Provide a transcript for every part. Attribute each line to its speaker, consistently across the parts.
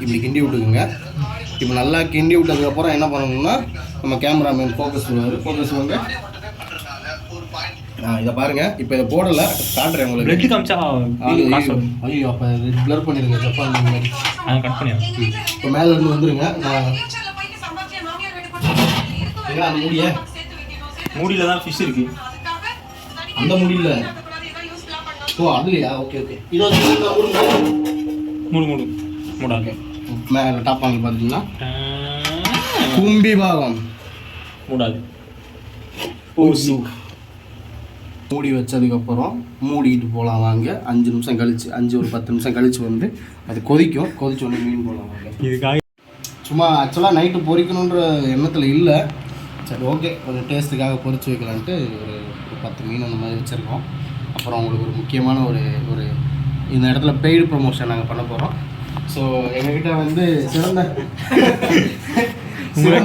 Speaker 1: இப்படி கிண்டி விட்டுக்குங்க. இப்போ நல்லா கிண்டி விட்டதுக்கப்புறம் என்ன பண்ணணும்னா நம்ம கேமராமேன் ஃபோக்கஸ் பண்ணுங்க. இதை பாருங்க. இப்போ இதை போடலை, காட்டுறேன் உங்களுக்கு.
Speaker 2: ரெட் காமிச்சா
Speaker 1: ஐயோ அப்போ ப்ளர் பண்ணிடுங்க. ஜப்பான் மாதிரி
Speaker 2: கட் பண்ணிடுறேன்.
Speaker 1: இப்போ மேலே இருந்து வந்துருங்க. அந்த
Speaker 2: மூடியில் தான் ஃபிஷ் இருக்கு.
Speaker 1: அந்த முடியல. ஓ அதுலையா? ஓகே இது மூடாங்க. மேலே டாப் வாங்கி பார்த்தீங்கன்னா கும்பி பாகம்
Speaker 2: மூடாது.
Speaker 1: மூடி வச்சதுக்கப்புறம் மூடிக்கிட்டு போகலாம் வாங்க. 5 நிமிஷம் கழிச்சு, ஒரு 10 நிமிஷம் கழிச்சு வந்து அது கொதிச்சு ஒன்று மீன் போகலாம் வாங்க.
Speaker 2: இதுக்காக
Speaker 1: சும்மா ஆக்சுவலாக நைட்டு பொரிக்கணுன்ற எண்ணத்தில் இல்லை. சரி ஓகே, கொஞ்சம் டேஸ்ட்டுக்காக பொரிச்சு வைக்கலான்ட்டு ஒரு 10 மீன் அந்த மாதிரி வச்சுருக்கோம். அப்புறம் உங்களுக்கு ஒரு முக்கியமான ஒரு இந்த இடத்துல பெய்டு ப்ரொமோஷன் நாங்கள் பண்ண போகிறோம். ஸோ எங்ககிட்ட வந்து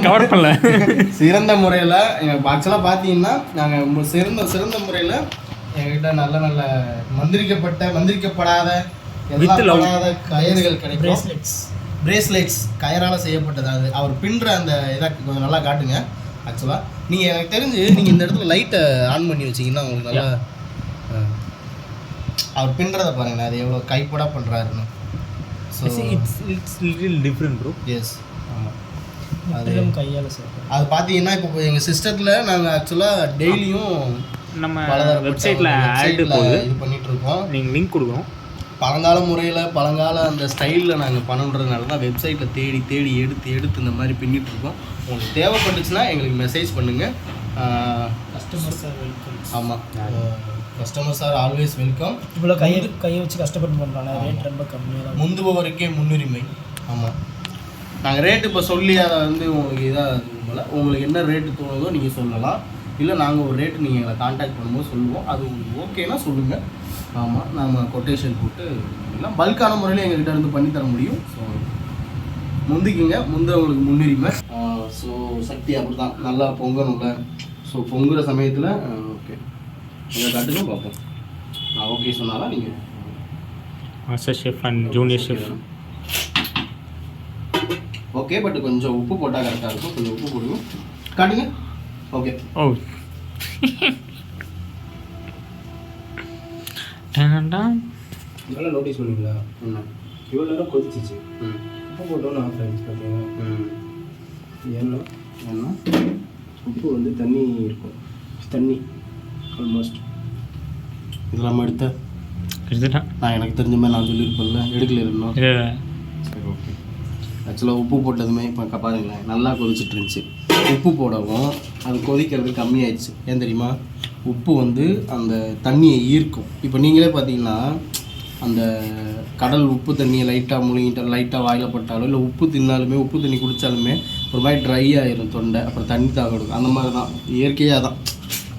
Speaker 2: கவர் பண்ணல
Speaker 1: சிறந்த முறையில் ஆக்சுவலாக பார்த்தீங்கன்னா நாங்கள் சிறந்த முறையில் எங்ககிட்ட நல்ல மந்திரிக்கப்படாத கயிறுகள் கிடைக்கும். பிரேஸ்லெட்ஸ் கயரால் செய்யப்பட்டது. அது அவர் பின்னுற அந்த இதை கொஞ்சம் நல்லா காட்டுங்க. ஆக்சுவலாக நீங்கள் எனக்கு தெரிஞ்சு நீங்கள் இந்த இடத்துல லைட்டை ஆன் பண்ணி வச்சிங்கன்னா உங்களுக்கு நல்லா அவர் பின்னுறதை பாருங்களேன். அது எவ்வளோ கைப்பட பண்ணுறாருன்னு. So
Speaker 2: it's little different bro.
Speaker 1: Yes ஆமாம், அது கையால் செய்யணும். அது பார்த்தீங்கன்னா இப்போ எங்கள் சிஸ்டத்தில் நாங்கள் ஆக்சுவலாக டெய்லியும்
Speaker 2: நம்ம வெப்சைட்டில் ஆட் போகுது,
Speaker 1: இது பண்ணிகிட்ருக்கோம்.
Speaker 2: நீங்கள் லிங்க் கொடுக்குறோம்.
Speaker 1: பழங்கால முறையில் அந்த ஸ்டைலில் நாங்கள் பண்ணுறதுனால தான் வெப்சைட்டில் தேடி எடுத்து இந்த மாதிரி பின்னிட்டுருக்கோம். உங்களுக்கு தேவைப்பட்டுச்சுன்னா எங்களுக்கு மெசேஜ் பண்ணுங்கள்.
Speaker 3: Customers are welcome.
Speaker 1: ஆமாம், கஸ்டமர்ஸ் ஆர் ஆல்வேஸ் வெல்கம்.
Speaker 3: இவ்வளோ கையை வச்சு கஷ்டப்பட்டு பண்ணுறாங்க. ரேட் ரொம்ப கம்மியாக தான்.
Speaker 1: முந்துபவருக்கே முன்னுரிமை. ஆமாம், நாங்கள் ரேட்டு இப்போ சொல்லி அதை வந்து உங்களுக்கு இதாக உங்களுக்கு என்ன ரேட்டு தோணுதோ நீங்கள் சொல்லலாம். இல்லை நாங்கள் ஒரு ரேட்டு நீங்கள் எங்களை கான்டாக்ட் பண்ணும்போது சொல்லுவோம். அது உங்களுக்கு ஓகேனா சொல்லுங்கள். ஆமாம், நம்ம கொட்டேஷன் போட்டு எல்லாம் பல்கான முறையில் எங்கள்கிட்ட இருந்து பண்ணித்தர முடியும். ஸோ முந்துறவங்களுக்கு முன்னுரிமை. ஸோ சக்தி அப்படி தான் நல்லா பொங்கணும்ல. ஸோ பொங்குற சமயத்தில் ஓகே எங்களை காட்டுங்க பார்ப்போம். நான் ஓகே சொன்னாலும் நீங்கள்
Speaker 2: master chef and junior chef
Speaker 1: okay. But கொஞ்சம் உப்பு போட்டால் கரெக்டாக இருக்கும். கொஞ்சம் உப்பு போடுங்க, காட்டுங்க. ஓகே.
Speaker 2: ஓ
Speaker 1: இதெல்லாம் நோட்டீஸ் பண்ணுவீங்களா? இவ்வளோ நேரம் கொதிச்சிச்சு. உப்பு போட்டோன்னு ஆஃப் ஆகிடுச்சு பார்த்தீங்கன்னா. ஏன்னா உப்பு வந்து தண்ணி இருக்கும். தண்ணி ஆல்மோஸ்ட் இதில் நம்ம எடுத்துட்டேன். நான் எனக்கு தெரிஞ்ச மாதிரி நான் சொல்லியிருப்பேன்ல, எடுக்கல இன்னும். சரி ஓகே. ஆக்சுவலாக உப்பு போட்டதுமே இப்போ பாருங்களேன் நல்லா கொதிச்சுட்டு இருந்துச்சு. உப்பு போடவும் அது கொதிக்கிறது கம்மியாயிடுச்சு. ஏன் தெரியுமா? உப்பு வந்து அந்த தண்ணியை ஈர்க்கும். இப்போ நீங்களே பார்த்தீங்கன்னா அந்த கடல் உப்பு தண்ணியை லைட்டாக வாயில் பட்டாலும் இல்லை உப்பு தின்னாலுமே உப்பு தண்ணி குடித்தாலுமே ஒரு மாதிரி ட்ரை ஆகிடும் தொண்டை. அப்புறம் தண்ணி தாகடும். அந்த மாதிரி தான் இயற்கையாக தான்.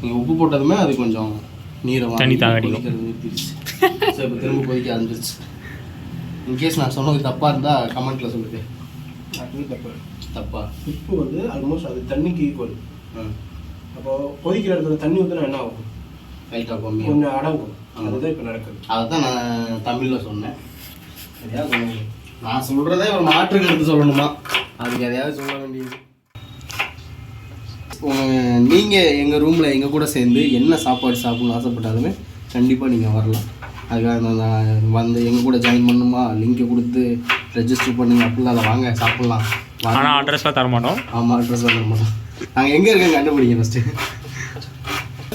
Speaker 1: நீங்கள் உப்பு போட்டதுமே அது கொஞ்சம் நீரை
Speaker 2: தண்ணி தாகடிக்கிறது
Speaker 1: நிறுத்திடுச்சு. ஸோ இப்போ திரும்ப கொதிக்க ஆரம்பிச்சிருச்சு. இன்கேஸ் நான் சொன்னது தப்பாக இருந்தால் கமெண்ட்டில் சொல்லுது. தப்பா? உப்பு வந்து ஆல்மோஸ்ட் அது தண்ணிக்கு ஈக்குவல். அப்போது கொதிக்கிற இடத்துல தண்ணி ஊற்றினா என்ன ஆகும்? லைட்டாக கம்மி கொஞ்சம் அடங்கும். அதுதான் இப்போ நடக்குது. அதை தான் நான் தமிழில் சொன்னேன். எதையாவது நான் சொல்கிறதே ஒரு மாற்று கருத்து சொல்லணுமா? அதுக்கு எதையாவது சொல்ல வேண்டியது. நீங்கள் எங்கள் ரூமில் எங்கள் கூட சேர்ந்து என்ன சாப்பாடு சாப்பிட்ணுன்னு ஆசைப்பட்டாலுமே கண்டிப்பாக நீங்கள் வரலாம். அதுக்காக நான் வந்து எங்கள் கூட ஜாயின் பண்ணுமா, லிங்கை கொடுத்து ரெஜிஸ்டர் பண்ணுங்க அப்படிலாம் அதை வாங்க சாப்பிட்லாம்.
Speaker 2: ஆனால் அட்ரஸ்லாம் தர மாட்டோம்.
Speaker 1: ஆமாம், அட்ரஸ்லாம் தர மாட்டோம். நாங்கள் எங்கே இருக்கோம் கண்டுபிடிங்க ஃபஸ்ட்டு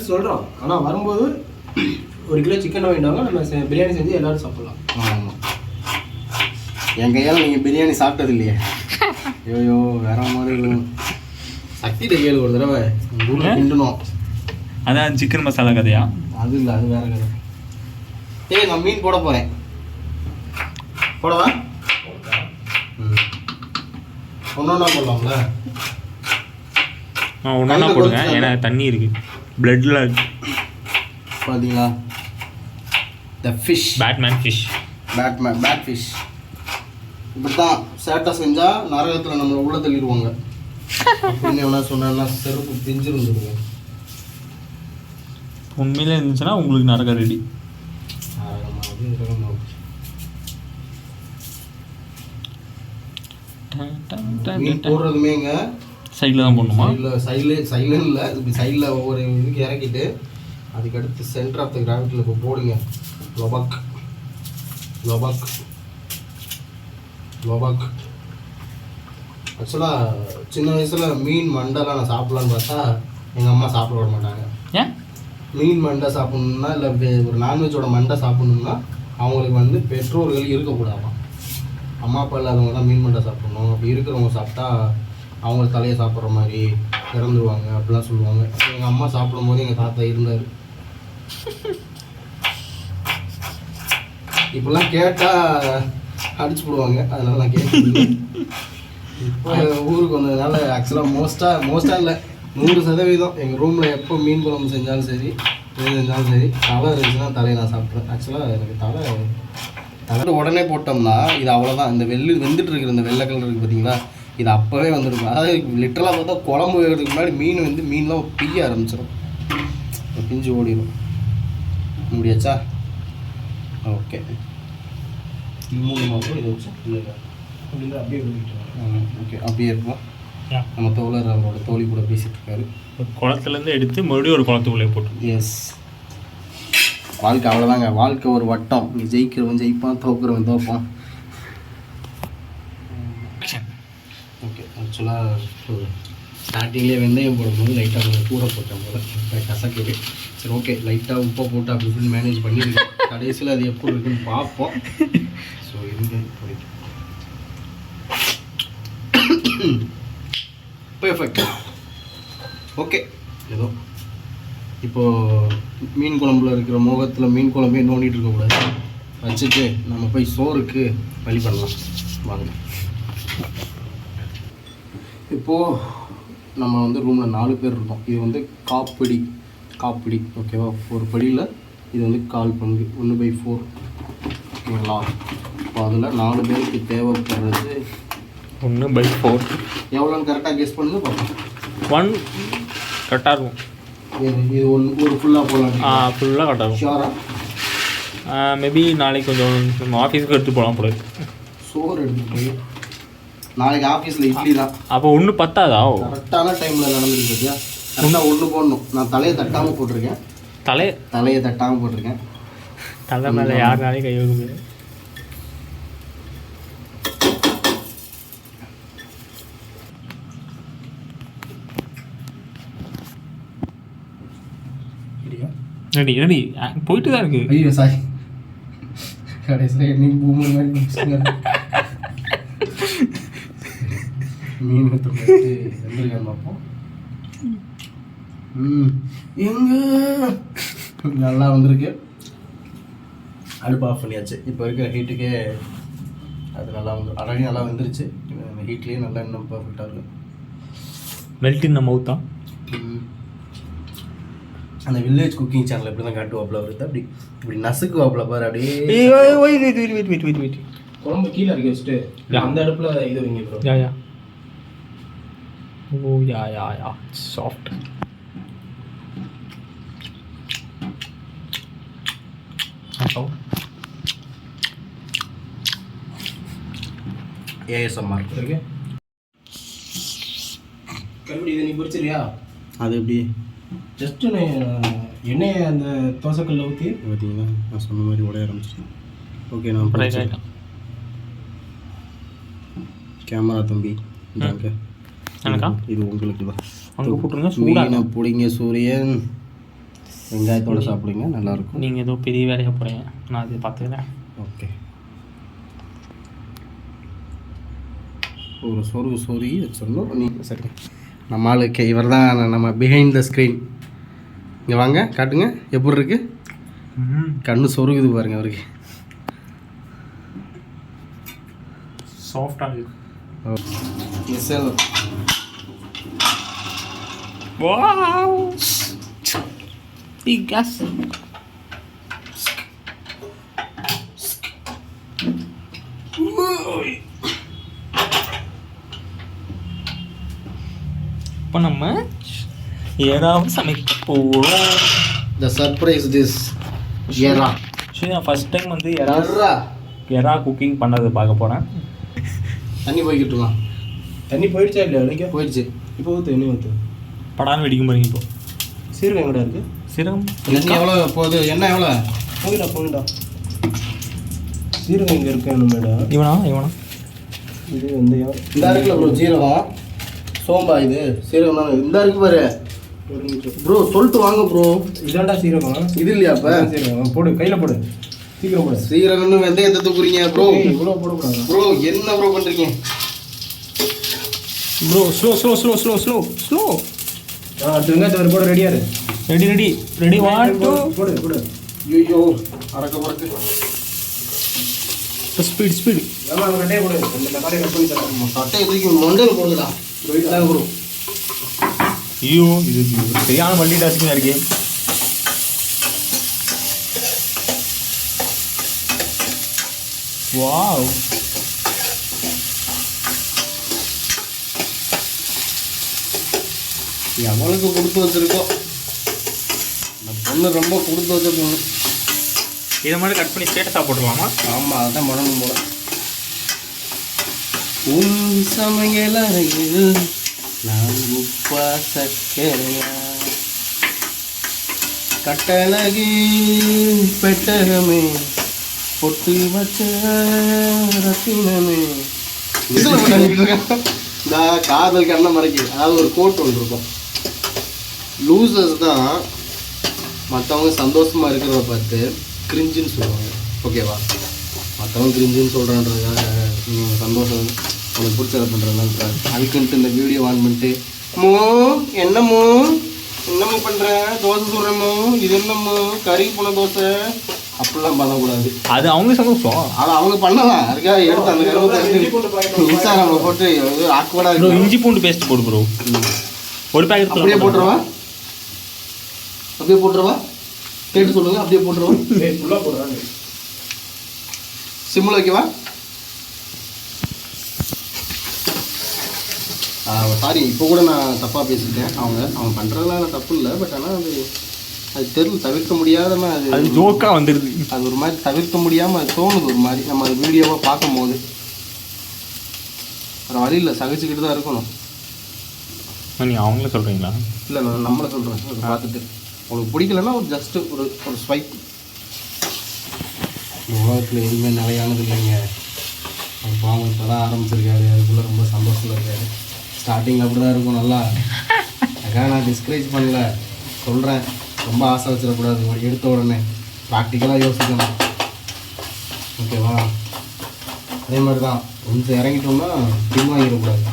Speaker 1: சொல்கிறோம். ஆனால் வரும்போது 1 கிலோ சிக்கன் வாங்கிட்டாங்க. நம்ம பிரியாணி செஞ்சு எல்லோரும் சாப்பிட்லாம். ஆமாம், என் கையால் நீங்கள் பிரியாணி சாப்பிட்டது இல்லையே? ஐயோ வேற மாதிரி இருக்கும். சக்திகிட்ட கேளு ஒரு தடவை கிண்டணும்.
Speaker 2: அதான் சிக்கன் மசாலா கதையா?
Speaker 1: அது இல்லை, அது வேற கதை. நான் மீன் போட போகிறேன். போடவா? ஒன்றா போடலாம்ல?
Speaker 2: ஒன்றா போடுங்க. ஏன்னா தண்ணி இருக்குது, பிளட்டில் இருக்கு.
Speaker 1: பார்த்தீங்களா? The fish,
Speaker 2: batman fish,
Speaker 1: bad fish. இப்படி தான் சேட்டை செஞ்சால் நரகத்தில் நம்மளை உள்ள தள்ளிடுவாங்க அப்படின்னு எவ்வளோ சொன்னா செருப்பு பிஞ்சிருந்துருங்க.
Speaker 2: உண்மையிலே இருந்துச்சுன்னா உங்களுக்கு நரக ரெடி.
Speaker 1: மீன் போடுறதுமேங்க
Speaker 2: சைடில் தான் போடணுமா?
Speaker 1: சைடில் இல்லை, இப்படி சைடில் ஒவ்வொரு இதுக்கு இறக்கிட்டு அதுக்கடுத்து சென்டர் ஆஃப் த கிராவிட்டியில் இப்போ போடுங்க. லொபக் லொபக் லொபக். ஆக்சுவலாக சின்ன வயசில் மீன் மண்டைலாம் நான் சாப்பிட்லான்னு பார்த்தா எங்கள் அம்மா சாப்பிட விட மாட்டாங்க.
Speaker 2: ஏன்?
Speaker 1: மீன் மண்டை சாப்பிட்ணுன்னா இல்லை ஒரு நான்வெஜ்ஜோட மண்டை சாப்பிட்ணுன்னா அவங்களுக்கு வந்து பெற்றோர்கள் இருக்கக்கூடாதாம். அம்மா அப்பா இல்லாதவங்க தான் மீன் மண்டை சாப்பிட்ணும். அப்படி இருக்கிறவங்க சாப்பிட்டா அவங்க தலையை சாப்பிட்ற மாதிரி இறந்துருவாங்க அப்படிலாம் சொல்லுவாங்க. எங்கள் அம்மா சாப்பிடும் போது எங்கள் தாத்தா இருந்தார். இப்போல்லாம் கேட்டால் அடிச்சு போடுவாங்க, அதனால நான் கேட்க. இப்போ ஊருக்கு வந்ததுனால ஆக்சுவலாக மோஸ்ட்டாக இல்லை 100% எங்கள் ரூமில் எப்போ மீன் குழம்பு செஞ்சாலும் சரி எது செஞ்சாலும் சரி தலை இருந்துச்சுன்னா தலையை நான் சாப்பிட்றேன். ஆக்சுவலாக எனக்கு தலை உடனே போட்டோம்னா இது அவ்வளோதான். இந்த வெந்துட்டு இருக்கிற இந்த வெள்ளை கலர் இருக்குது பார்த்தீங்களா, இது அப்போவே வந்துருக்கும். அதாவது லிட்டரலாக பார்த்தா குழம்பு வேகிறதுக்கு முன்னாடி மீன்லாம் பிய்ய ஆரம்பிச்சிடும், பிஞ்சு ஓடிடும். முடியாச்சா? ஓகே. மூணு மாதம் இதை வச்சு
Speaker 3: அப்படின்னா அப்படியே விழுகிட்டு
Speaker 1: ஓகே அப்படியே இருக்கும். நம்ம தோழர் அவரோட தோழி கூட பேசிகிட்டு இருக்காரு.
Speaker 2: குளத்துலேருந்து எடுத்து மறுபடியும் ஒரு குளத்துக்குள்ளே போட்டு.
Speaker 1: எஸ், வாழ்க்கை அவ்வளோதாங்க. வாழ்க்கை ஒரு வட்டம். நீ ஜெயிக்கிறவன் ஜெயிப்பான், தோக்குறவன் தோப்பான். ஓகே, ஆக்சுவலாக ஸ்டார்டிங்லேயே வெந்தயம் போடும்போது லைட்டாக கொஞ்சம் கூட போட்டேன் போல, இப்போ கசக்குது. சரி ஓகே, லைட்டாக உப்பை போட்டு அப்படி இப்படின்னு மேனேஜ் பண்ணியிருக்கேன். கடைசியில் அது எப்படி இருக்குன்னு பார்ப்போம். ஸோ இருக்கு பெர்ஃபெக்ட். ஓகே, ஏதோ இப்போது மீன் குழம்புல இருக்கிற மோகத்தில் மீன் குழம்பே நோண்டிகிட்டு இருக்கக்கூடாது. வச்சுட்டு நம்ம போய் சோறுக்கு வழி பண்ணலாம் வாங்க. இப்போது நம்ம வந்து ரூமில் 4 பேர் இருக்கோம். இது வந்து காப்பிடி ஓகேவா? ஒரு படியில் இது வந்து 1/4 பங்கு 1/4 ஓகேங்களா? இப்போ அதில் 4 பேருக்கு தேவைப்படுறது
Speaker 2: 1/4
Speaker 1: எவ்வளோன்னு கரெக்டாக கெஸ் பண்ணுங்க பார்ப்போம்.
Speaker 2: 1 கரெக்டாக இருக்கும்.
Speaker 1: இது ஒரு ஃபுல்லாக போகலாம்.
Speaker 2: ஃபுல்லாக கரெக்டாக இருக்கும்.
Speaker 1: ஷியோரா?
Speaker 2: மேபி நாளைக்கு கொஞ்சம் நம்ம ஆஃபீஸுக்கு எடுத்து போகலாம் போல.
Speaker 1: சோறு எடுத்துகிட்டு போய் நாளைக்கு ஆஃபீஸில் இட்லி தான்.
Speaker 2: அப்போ 1 பத்தாதா?
Speaker 1: கரெக்டான டைமில் நடந்துருக்கு பார்த்தியா? கரெக்டாக 1 போடணும். நான் தலையை தட்டாமல் போட்டிருக்கேன். தலையை தட்டாமல் போட்டிருக்கேன்.
Speaker 2: தலை மேலே யாருனாலையும் கை வைக்க முடியாது. ரெடி போயிட்டு தான் இருக்கு.
Speaker 1: ஐயோ சாரி, கடைசியில் என்னையும் பூமி மாதிரி மீன் வெந்திருக்கான்னு பார்ப்போம். எங்க நல்லா வந்திருக்கு. அடுப்பு ஆஃப் பண்ணியாச்சு. இப்போ இருக்கிற ஹீட்டுக்கே அது நல்லா வந்து ஆல்ரெடி நல்லா வந்துருச்சு. இந்த ஹீட்லேயே நல்லா இன்னும் பர்ஃபெக்டாக இருக்கும்.
Speaker 2: மெல்ட் இன் த மவுத் தான்.
Speaker 1: அந்த வில்லேஜ் குக்கிங் சேனல் எப்படி தான் காட்டுவாப்பில் வருது, அப்படி இப்படி நசுக்குவாப்பில் பாரு. அப்படியே
Speaker 2: வெயிட்
Speaker 1: குழம்பு கீழே இறக்கி வச்சுட்டு அந்த அடுப்பில் இது வைங்க ப்ரோ.
Speaker 2: யா ஓ யா சாஃப்ட்.
Speaker 1: ஏஎஸ்எம்ஆர் இருக்கு. கருப்படி இதை நீ பிடிச்சிருயா? அது எப்படி ஜஸ்ட்டு எண்ணெயை அந்த தோசைக்கல்ல ஊற்றி பார்த்தீங்கன்னா நான் சொன்ன மாதிரி உடைய ஆரம்பிச்சிட்டேன். ஓகே, நான் பிடிச்சிருக்கேன். கேமரா தம்பி இதாங்க, இது உங்களுக்கு தான்.
Speaker 2: அங்கே போட்டுருங்க.
Speaker 1: மீனை பிடிங்க சூரியன், வெங்காயத்தோடு சாப்பிடுங்க, நல்லாயிருக்கும்.
Speaker 2: நீங்கள் ஏதோ பெரிய வேலையாக போகிறீங்க, நான் அது பார்த்துக்கிறேன்.
Speaker 1: ஓகே, ஒரு சொருகி வச்சிடணும். நீங்கள் சரி, நம்ம ஆளுக்கு இவர் தான் நம்ம பிஹைண்ட் த ஸ்க்ரீன். இங்கே வாங்க, காட்டுங்க எப்படி இருக்கு. கண்ணு சொருகுது பாருங்க அவருக்கு.
Speaker 2: சாஃப்டாக இருக்கு.
Speaker 1: மிசல்
Speaker 2: வாவ் big gas. இப்போ நம்ம ஏதாவது சமைக்க போகிறோம்.
Speaker 1: த சர்ப்ரைஸ் டிஷ் எறா.
Speaker 2: சரி, நான் ஃபஸ்ட் டைம் வந்து எறா குக்கிங் பண்ணதை பார்க்க போகிறேன்.
Speaker 4: தண்ணி போய்கிட்டுருமா?
Speaker 1: தண்ணி போயிடுச்சா இல்லையா இடைக்க?
Speaker 4: போயிடுச்சு.
Speaker 1: இப்போ ஊற்று எண்ணெய் ஊற்று.
Speaker 2: படான்னு வெடிக்கும் பாருங்க இப்போ.
Speaker 1: சீரகம் எங்கடா இருக்குது?
Speaker 2: சீரகம்
Speaker 4: எண்ணெய் எவ்வளோ போகுது? எண்ணெய் எவ்வளோ?
Speaker 1: போயிடா. சீரகம் இங்கே இருக்கு மேடா.
Speaker 2: இவனா
Speaker 1: இது வெந்தயம்.
Speaker 4: இந்த இருக்குல்ல ப்ரோ சீரகம், சோம்பா இது சீரகம் தானே. இந்த இருக்கு பாரு
Speaker 1: ஒரு நிமிஷம்
Speaker 4: ப்ரோ, சொல்லிட்டு வாங்க ப்ரோ.
Speaker 1: இதாண்டா சீரகம்.
Speaker 4: இது இல்லையா இப்போ?
Speaker 1: சீரகம் போடு, கையில் போடு, சீக்கிரம் போடு.
Speaker 4: சீரகம்னு வெந்தயத்தை தூக்குறீங்க ப்ரோ.
Speaker 1: இவ்வளோ போடக்கூடாது
Speaker 4: ப்ரோ, என்ன ப்ரோ பண்ணுறீங்க
Speaker 2: ப்ரோ? ஸ்லோ.
Speaker 1: அடுத்து வெங்காயத்தை போட ரெடியாக இரு.
Speaker 2: ரெடி 1 2
Speaker 1: போடு.
Speaker 4: ஐயோ அறக்க பறக்கு.
Speaker 2: ஸ்பீட்.
Speaker 1: ஆமாம் அந்த கட்டையை போடு. இந்த தக்காளி கட் பண்ணி தரேன்.
Speaker 4: கட்டையை தூக்கி மொண்டையில் போடுதா ப்ரோ.
Speaker 2: ஐயோ இது சரியான மல்டி டாஸ்கிங்காக இருக்கு. வாவ்,
Speaker 4: எவனுக்கு கொடுத்து வச்சிருக்கோம். இந்த பொண்ணு ரொம்ப கொடுத்து வச்ச பொண்ணு.
Speaker 2: இதை மாதிரி கட் பண்ணி ஸ்டேட்டஸாக போட்டுக்கலாமா?
Speaker 4: ஆமாம், அதான் பண்ணணும் போல. உன் சமையல் அறையில் நான் உப்பா சக்கரையா, கட்டழகி பெட்டகமே, பொட்டு வச்ச ரத்தினமே. இந்த காதல் கண்ணை மறைக்குது. அதாவது ஒரு கோட் ஒன்று இருக்கும். லூசர்ஸ் தான் மற்றவங்க சந்தோஷமா இருக்கிறத பார்த்து கிரிஞ்சுன்னு சொல்லுவாங்க. ஓகேவா? மற்றவங்க கிரிஞ்சுன்னு சொல்கிறான்றதுக்காக நீங்கள் சந்தோஷம் உனக்கு பிடிச்சதை பண்ணுறதுனால அதுக்குன்ட்டு இந்த வீடியோ ஆன் பண்ணிட்டு என்னமோ பண்ணுற, தோசை சொல்கிறமோ, இது என்னமோ கறி போன தோசை அப்படிலாம் பண்ணக்கூடாது.
Speaker 2: அது அவங்க சந்தோஷம்.
Speaker 4: அதை அவங்க பண்ணலாம். அதுக்காக எடுத்து அந்த கருவத்தை இன்ஸ்டாகிராமில் போட்டு ஆக்வர்டாக
Speaker 2: ப்ரோ இஞ்சி பூண்டு பேஸ்ட் போடு ப்ரோ. ஒரு பேக்கெட்
Speaker 4: அப்படியே போட்டுருவா கேட்டு சொல்லுங்க. அப்படியே போட்டுருவா.
Speaker 1: ஃபுல்லாக போடுறாங்க.
Speaker 4: சிம்மில் வைக்கவா? சாரி, இப்போ கூட நான் தப்பாக பேசிட்டேன். அவங்க பண்ணுறதுலாம் தப்பு இல்லை. பட் ஆனால் அது தவிர்க்க முடியாதமாக
Speaker 2: அது ஜோக்காக வந்துடுது.
Speaker 4: அது ஒரு மாதிரி தவிர்க்க முடியாமல் அது தோணுது. ஒரு மாதிரி நம்ம அது வீடியோவாக பார்க்கும்போது வேறு வழி இல்லை, சகிச்சுக்கிட்டு தான் இருக்கணும்.
Speaker 2: நீங்கள் அவங்கள சொல்கிறீங்களா?
Speaker 4: இல்லை, நான் நம்மளை சொல்கிறேன். அதை பார்த்துட்டு உங்களுக்கு பிடிக்கலன்னா ஒரு ஜஸ்ட்டு ஒரு ஸ்வைப். உலகத்தில் எதுவுமே நிலையானது இல்லைங்க. அது பாவம் இப்போ தான் ஆரம்பிச்சிருக்காரு. அதுக்குள்ளே ரொம்ப சந்தோஷத்தில் இருக்காரு. ஸ்டார்டிங்கில் அப்படி தான் இருக்கும் நல்லா. அதுக்காக நான் டிஸ்கரேஜ் பண்ணல, சொல்கிறேன். ரொம்ப ஆசை வச்சிடக்கூடாது. எடுத்த உடனே ப்ராக்டிக்கலாக யோசிக்கணும். ஓகேவா? அதே மாதிரி தான் கொஞ்சம் இறங்கிட்டோம்னா பின்வாங்கிடக்கூடாது.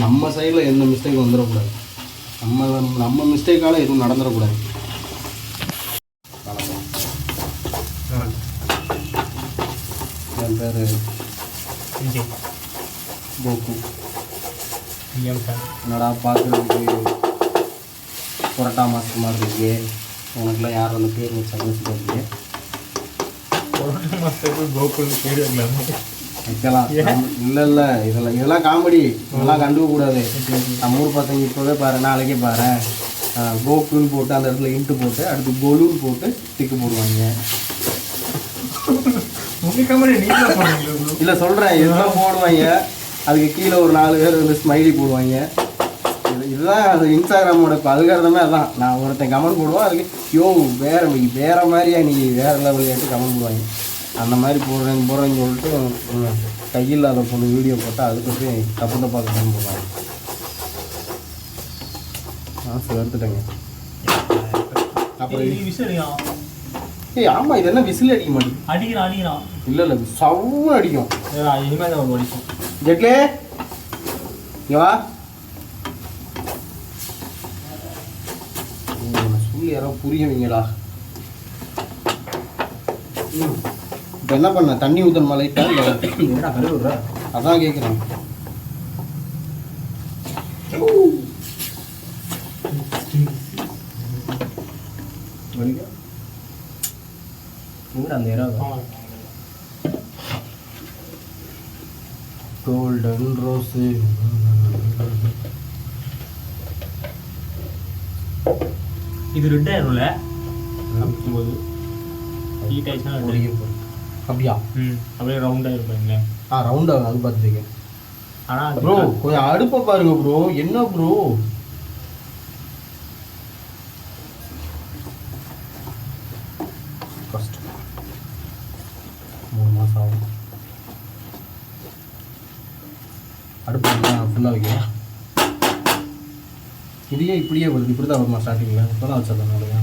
Speaker 4: நம்ம சைடில் எந்த மிஸ்டேக்கும் வந்துடக்கூடாது. நம்ம மிஸ்டேக்கால் எதுவும் நடந்துடக்கூடாது. என் பேர் கோகு. என்னடா பார்க்குறதுக்கு புரட்டா மாஸ்டர் மாதிரி இருக்கு. உனக்குலாம் யார் அந்த பேர் வச்சாங்கன்னு சொல்லிட்டு வைக்கலாம். இல்லை இதெல்லாம் காமெடி. இதெல்லாம் கண்டுக்கக்கூடாது. நம்ம ஊர் பசங்க இப்போவே பாரு, நாளைக்கே பாரு கோக்குன்னு போட்டு அந்த இடத்துல இன்ட்டு போட்டு அடுத்து கொலுன்னு போட்டு டிக்கு போடுவாங்க. இல்லை சொல்கிறேன், இதெல்லாம் போடுவாங்க. அதுக்கு கீழே ஒரு 4 பேர் வந்து ஸ்மைலி போடுவாங்க. இதுதான் அது இன்ஸ்டாகிராமோட இப்போ அல்காரிதமே. அதான் நான் ஒருத்தன் கமெண்ட் போடுவான், அதுக்கு வேறு மாதிரியா நீ வேறு லெவலில் எடுத்து கமெண்ட் போடுவாங்க. அந்த மாதிரி போடுறேன்னு சொல்லிட்டு கையில் அதை பொண்ணு வீடியோ போட்டால் அதுக்கு போய் தப்பு தப்பாக கமெண்ட் போடுவாங்க. சரி எடுத்துட்டேங்க. அப்புறம் ஆமாம், இது என்ன விசில் அடிக்க மாட்டேங்குது?
Speaker 3: அடிக்கிறான்.
Speaker 4: இல்லை சவுன்னு அடிக்கும்.
Speaker 3: இனிமேல் தான் அடிக்கும்.
Speaker 4: ஜெட்லே இங்கே வா. சொல்லி யாரோ புரியவீங்களா? இப்போ என்ன பண்ண? தண்ணி ஊற்றணுமா லைட்டாக? இல்லை
Speaker 1: என்னடா கழுவுற?
Speaker 4: அதான் கேட்குறேன்.
Speaker 1: எங்கடா அந்த இடம்? Golden rose.
Speaker 2: இது ரெட் ஆயிரும்ல போது ஹீட் ஆயிடுச்சுன்னா
Speaker 4: அப்படியா?
Speaker 2: அப்படியே ரவுண்டாக இருப்பாங்களே.
Speaker 4: ரவுண்டாக அது பார்த்துருக்கேன்.
Speaker 3: ஆனால்
Speaker 4: ப்ரோ கொஞ்சம் அடுப்பை பாருங்க ப்ரோ. என்ன ப்ரோ கஷ்டம். 3 மாதம் ஆகும். அடுப்பு ஃபுல்லாக வைக்கிறேன். இதையே இப்படியே வருது. இப்படி தான் வருமா ஸ்டார்டிங்கில்? இப்போ தான் வச்சதுனாலயா?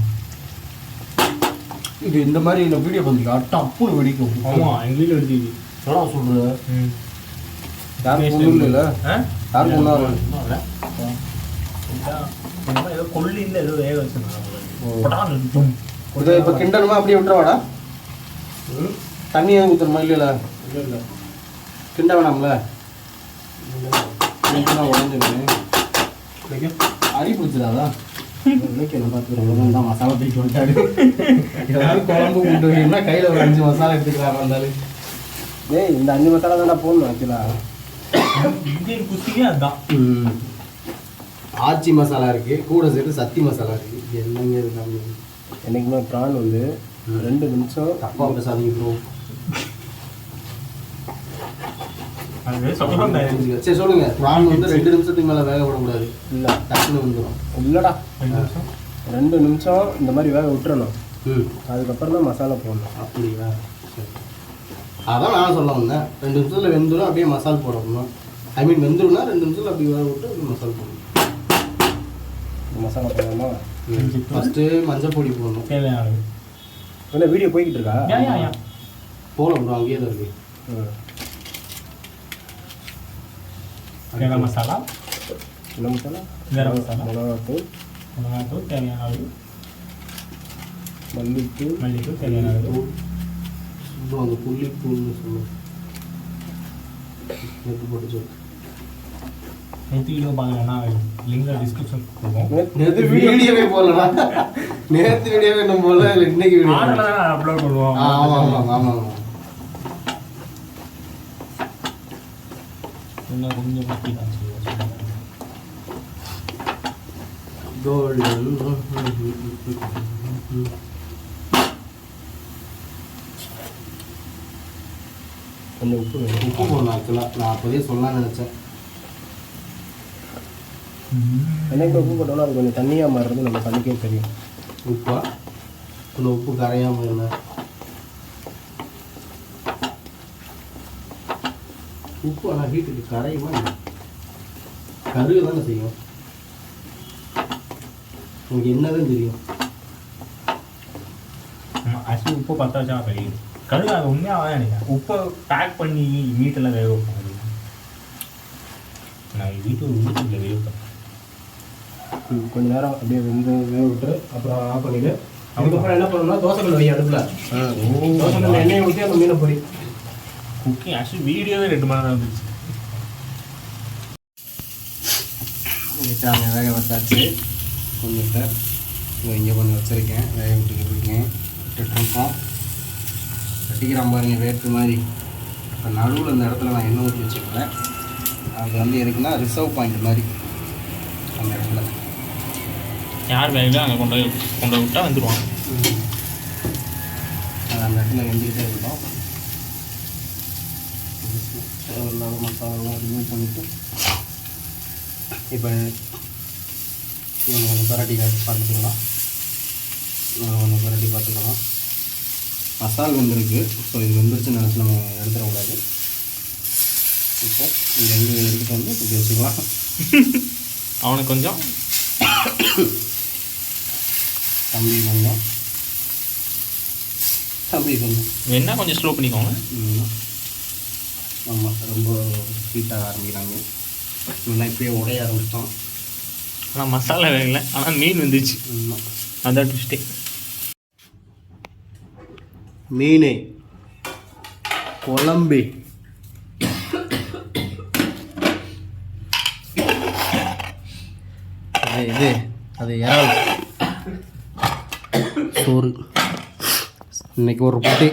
Speaker 4: இது இந்த மாதிரி இந்த வீடியோ பார்த்துருக்கா டப்புன்னு வெடிக்கும்.
Speaker 3: ஆமாம் எங்கள் வீட்டில் எடுத்துக்கிது.
Speaker 4: எவ்வளோ சொல்கிற? யாரும் ஒன்றும் இல்லை. யாரும் ஒன்றும்
Speaker 3: ஏதோ கொல்லியில் ஏதோ வேக வச்சுருந்தாங்க.
Speaker 4: இதை இப்போ கிண்டணுமா அப்படியே விட்டுறவாடா? தண்ணி எதுவும் ஊற்றணுமா? இல்லைல்ல
Speaker 1: இல்லை இல்லை
Speaker 4: கிண்ட வேணாம்ல? உடஞ்சுங்க அரி பிடிச்சிடாதா? இன்னைக்கு நான் பார்த்துக்கிறேன் தான் மசாலா தூக்கி விட்டாரு. ஏதாவது குழம்பு போட்டு வைக்கணும்னா கையில் ஒரு 5 மசாலா எடுத்துக்கிறாரு இருந்தாலும். ஏய் இந்த 5 மசாலா தானே போடணும் ஆக்சுவலாக.
Speaker 3: இந்தியன் குஸ்திக்கே அதுதான்.
Speaker 4: ஆச்சி மசாலா இருக்குது, கூட சேர்த்து சத்தி மசாலா இருக்குது. என்னங்க இருக்காங்க? என்றைக்குமே ப்ரான் வந்து 2 நிமிஷம் தப்பாக பேசாதீங்க ப்ரோ. சரி சொல்லுங்க. ப்ரான் வந்து 2 நிமிஷத்துக்கு மேலே வேக விடக்கூடாது. இல்லை டக்குன்னு வந்துடும். இல்லைடா 2 நிமிஷம் இந்த மாதிரி வேக விட்டுறணும். அதுக்கப்புறம் தான் மசாலா போடணும். அப்படியா? சரி அதான் நான் சொல்ல வந்தேன். 2 நிமிஷத்தில் வெந்துடும், அப்படியே மசாலா போடணும். ஐ மீன் வெந்துடும்னா 2 நிமிஷத்தில் அப்படி வேக விட்டு அப்படி மசாலா போடணும். மசாலா போடணுமா? ஃபஸ்ட்டு மஞ்சள் பொடி போடணும்.
Speaker 3: தேவையானது.
Speaker 4: என்ன வீடியோ போய்கிட்டு இருக்கா? போகலாம் ப்ரோ, அங்கேயே தான் இருக்கு.
Speaker 3: கரம் மசாலா,
Speaker 4: என்ன மசாலா?
Speaker 3: கரம் மசாலா,
Speaker 4: மிளகாத்தூள்,
Speaker 3: தேவையான அளவு,
Speaker 4: மல்லித்தூள்
Speaker 3: தேவையான அளவு.
Speaker 4: ப்ரோ அந்த புள்ளித்தூள்னு சொல்லுவோம். நேற்று போட்டு சொல்லு.
Speaker 3: நேற்று வீடியோ பார்க்கலன்னா லிங்க் டிஸ்கிரிப்ஷன் கொடுப்போம்.
Speaker 4: நேற்று வீடியோவே போடலாம். நேற்று வீடியோவே நம்ம போடல, இல்லை இன்னைக்கு வீடியோ
Speaker 3: அப்லோட் பண்ணுவோம்.
Speaker 4: ஆமாம் ஆமாம் ஆமாம்.
Speaker 3: இன்னும் கொஞ்சம் முக்கிய தான் சொல்லுவோம்.
Speaker 4: கோல்டன் கொஞ்சம் உப்பு போடணும். ஆக்சுவலாக நான் அப்போதே சொல்லலாம்னு நினச்சேன். என்னைக்கு உப்பு போட்டோம்னா அது கொஞ்சம் தண்ணியாக மாறுறது நம்ம கண்ணுக்கே தெரியும். உப்பா கொஞ்சம் உப்பு கரையாமல் இல்லை. உப்பு ஆனால் ஹீட்டுக்கு கரையுமா இல்லை? கருகு தானே செய்யும். உங்களுக்கு என்னதான் தெரியும்?
Speaker 3: ஆக்சுவலி உப்பு 10 வச்சா தெரியும். கடுகு அது உண்மையாக நினைக்கிறேன். உப்பை பேக் பண்ணி மீட்டெல்லாம் வேக வைப்பாங்க. நான் வீட்டில் வேக வைப்பேன்.
Speaker 4: கொஞ்ச நேரம் அப்படியே வேக விட்டு அப்புறம் ஆஃப் பண்ணிவிட்டு அதுக்கப்புறம் என்ன பண்ணணும்னா தோசை கல் வை அடுப்பில். தோசை கல் எண்ணெயை ஊற்றி அந்த மீனை பொரி.
Speaker 3: குக்கிங் ஆக்சுவலி வீடியோவே 2 மணி நேரம் இருந்துச்சு.
Speaker 4: அங்கே வேக வச்சாச்சு. கொஞ்சம் இங்கே கொஞ்சம் வச்சுருக்கேன், வேக விட்டுருக்கேன். விட்டுட்ருக்கோம். கட்டிக்கிறான் பாருங்க வேட்டு மாதிரி. இப்போ நடுவில் இந்த இடத்துல நான் எண்ணெய் ஊற்றி வச்சுக்கிறேன். அது வந்து எதுக்குன்னா ரிசர்வ் பாயிண்ட் மாதிரி அந்த இடத்துல.
Speaker 3: யார் வேலையில் அங்கே கொண்டு விட்டால் வந்துடுவாங்க.
Speaker 4: அது அந்த இடத்துல வெந்துக்கிட்டே இருக்கட்டும். தேவையில்லாத மசாலாலாம் ரிமூவ் பண்ணிவிட்டு இப்போ இவங்க கொஞ்சம் பரட்டி பார்த்துக்கலாம். கொஞ்சம் பரட்டி பார்த்துக்கலாம். மசால் வெந்திருக்கு. ஸோ இது வெந்துருச்சுன்னு நினச்சி நம்ம எடுத்துடக்கூடாது. இப்போ இங்கே எடுத்துகிட்டு வந்து இப்படி வச்சுக்கலாம்.
Speaker 3: அவனுக்கு கொஞ்சம்
Speaker 4: தம்பி கொஞ்சம்
Speaker 3: வேணா கொஞ்சம் ஸ்லோ பண்ணிக்கோங்க.
Speaker 4: ஆமாம் ரொம்ப ஹீட்டாக ஆரம்பிக்கிறாங்க. இதெல்லாம் இப்படியே உடைய ஆரம்பிச்சிட்டோம்.
Speaker 3: ஆனால் மசாலா வேகலை, ஆனால் மீன் வந்துச்சு. அதான் ட்விஸ்டே.
Speaker 4: மீன் குழம்பு இது அது இறால் சோறு. இன்னைக்கு ஒரு புட்டி